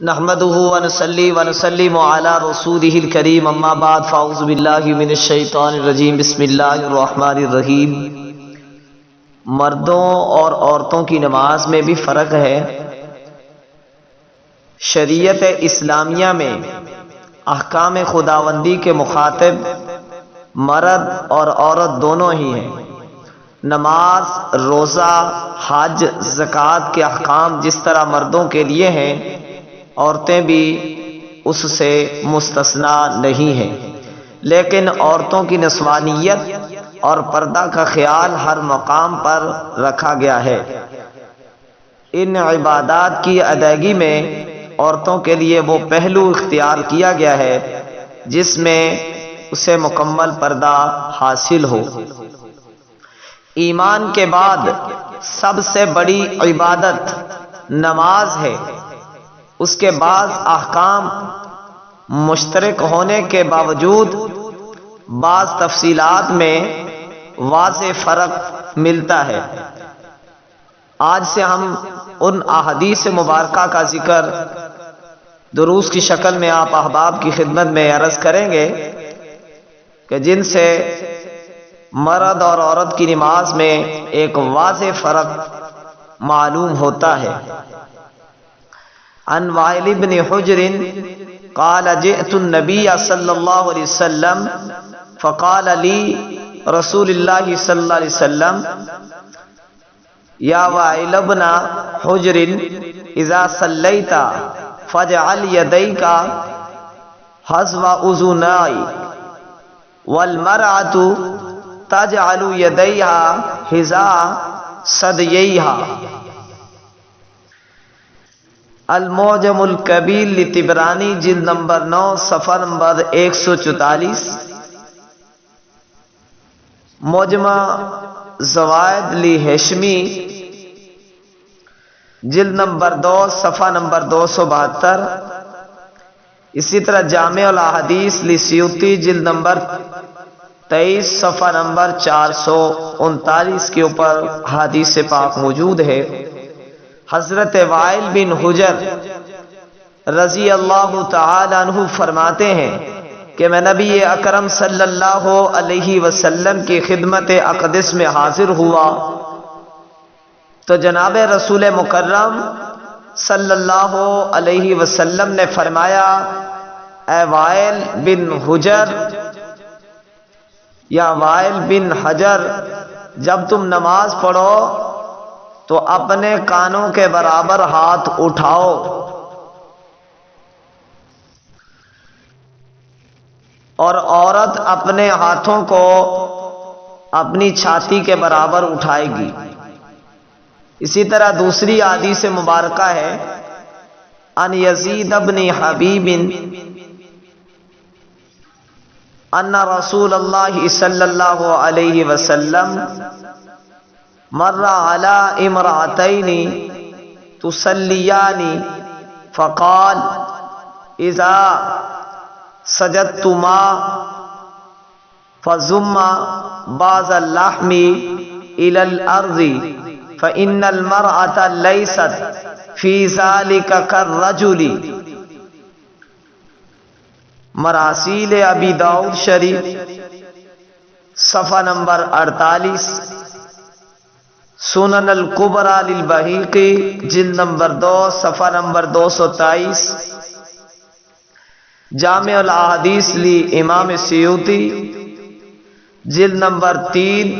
نحمده ونصلي ونسلم على رسوله الكريم اما بعد فاعوذ باللہ من الشیطان الرجیم بسم اللہ الرحمن الرحیم۔ مردوں اور عورتوں کی نماز میں بھی فرق ہے۔ شریعت اسلامیہ میں احکام خداوندی کے مخاطب مرد اور عورت دونوں ہی ہیں۔ نماز، روزہ، حج، زکوٰۃ کے احکام جس طرح مردوں کے لیے ہیں، عورتیں بھی اس سے مستثنا نہیں ہیں، لیکن عورتوں کی نسوانیت اور پردہ کا خیال ہر مقام پر رکھا گیا ہے۔ ان عبادات کی ادائیگی میں عورتوں کے لیے وہ پہلو اختیار کیا گیا ہے جس میں اسے مکمل پردہ حاصل ہو۔ ایمان کے بعد سب سے بڑی عبادت نماز ہے۔ اس کے بعض احکام مشترک ہونے کے باوجود بعض تفصیلات میں واضح فرق ملتا ہے۔ آج سے ہم ان احادیث مبارکہ کا ذکر دروس کی شکل میں آپ احباب کی خدمت میں عرض کریں گے کہ جن سے مرد اور عورت کی نماز میں ایک واضح فرق معلوم ہوتا ہے۔ عن وائل بن حجر قال جئت النبي صلى الله عليه وسلم فقال لي رسول الله صلى الله عليه وسلم يا وائل بن حجر اذا صليت فاجعل يديك حذو اذنيك والمرأة تجعل يديها حذاء ثدييها۔ المعجم الکبیر لطبرانی جلد نمبر 9 صفحہ نمبر 144۔ مجمع زوائد لہیشمی جلد نمبر 2 صفحہ نمبر 272۔ اسی طرح جامع الاحادیث لسیوطی جلد نمبر 23 صفحہ نمبر 439 کے اوپر حدیث پاک موجود ہے۔ حضرت وائل بن حجر رضی اللہ تعالی عنہ فرماتے ہیں کہ میں نبی اکرم صلی اللہ علیہ وسلم کی خدمت اقدس میں حاضر ہوا تو جناب رسول مکرم صلی اللہ علیہ وسلم نے فرمایا، اے وائل بن حجر یا وائل بن حجر، جب تم نماز پڑھو تو اپنے کانوں کے برابر ہاتھ اٹھاؤ اور عورت اپنے ہاتھوں کو اپنی چھاتی کے برابر اٹھائے گی۔ اسی طرح دوسری حدیث مبارکہ ہے ان یزید بن حبیب ان رسول اللہ صلی اللہ علیہ وسلم مر علی امرأتین تصلیان فقال اذا سجدتما فضم بعض اللحم الى الارض فان المرأة لیست فی ذلک کالرجل۔ مراسیل ابی داؤد شریف صفحہ نمبر 48۔ سنن الکبریٰ للبہیقی جلد نمبر 2 صفحہ نمبر 223۔ جامع الاحادیث لی امام سیوطی جلد نمبر 3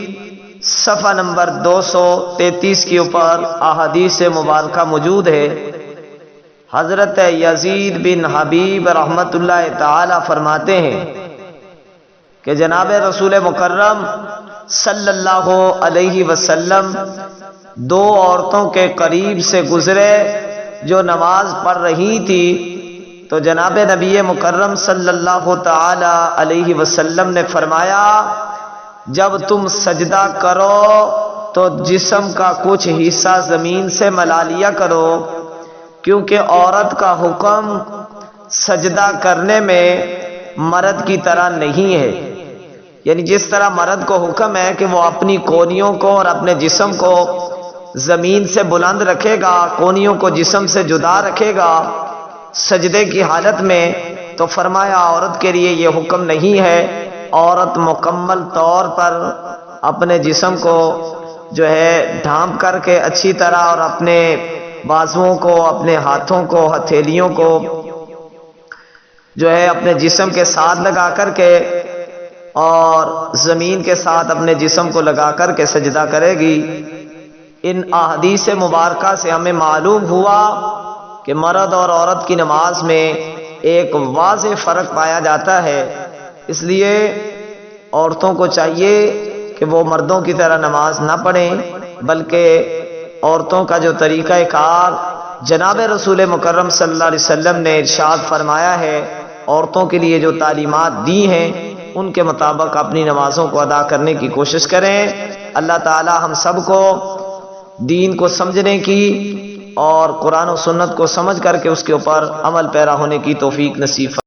صفحہ نمبر 233 کے اوپر احادیث مبارکہ موجود ہے۔ حضرت یزید بن حبیب رحمت اللہ تعالی فرماتے ہیں کہ جناب رسول مکرم صلی اللہ علیہ وسلم دو عورتوں کے قریب سے گزرے جو نماز پڑھ رہی تھی تو جناب نبی مکرم صلی اللہ تعالی علیہ وسلم نے فرمایا، جب تم سجدہ کرو تو جسم کا کچھ حصہ زمین سے ملا لیا کرو، کیونکہ عورت کا حکم سجدہ کرنے میں مرد کی طرح نہیں ہے۔ یعنی جس طرح مرد کو حکم ہے کہ وہ اپنی کونیوں کو اور اپنے جسم کو زمین سے بلند رکھے گا، کونیوں کو جسم سے جدا رکھے گا، سجدے کی حالت میں، تو فرمایا عورت کے لیے یہ حکم نہیں ہے، عورت مکمل طور پر اپنے جسم کو جو ہے ڈھانپ کر کے اچھی طرح اور اپنے بازوؤں کو، اپنے ہاتھوں کو، ہتھیلیوں کو جو ہے اپنے جسم کے ساتھ لگا کر کے اور زمین کے ساتھ اپنے جسم کو لگا کر کے سجدہ کرے گی۔ ان احادیث مبارکہ سے ہمیں معلوم ہوا کہ مرد اور عورت کی نماز میں ایک واضح فرق پایا جاتا ہے، اس لیے عورتوں کو چاہیے کہ وہ مردوں کی طرح نماز نہ پڑھیں، بلکہ عورتوں کا جو طریقہ کار جناب رسول مکرم صلی اللہ علیہ وسلم نے ارشاد فرمایا ہے، عورتوں کے لیے جو تعلیمات دی ہیں ان کے مطابق اپنی نمازوں کو ادا کرنے کی کوشش کریں۔ اللہ تعالی ہم سب کو دین کو سمجھنے کی اور قرآن و سنت کو سمجھ کر کے اس کے اوپر عمل پیرا ہونے کی توفیق نصیب فرمائے۔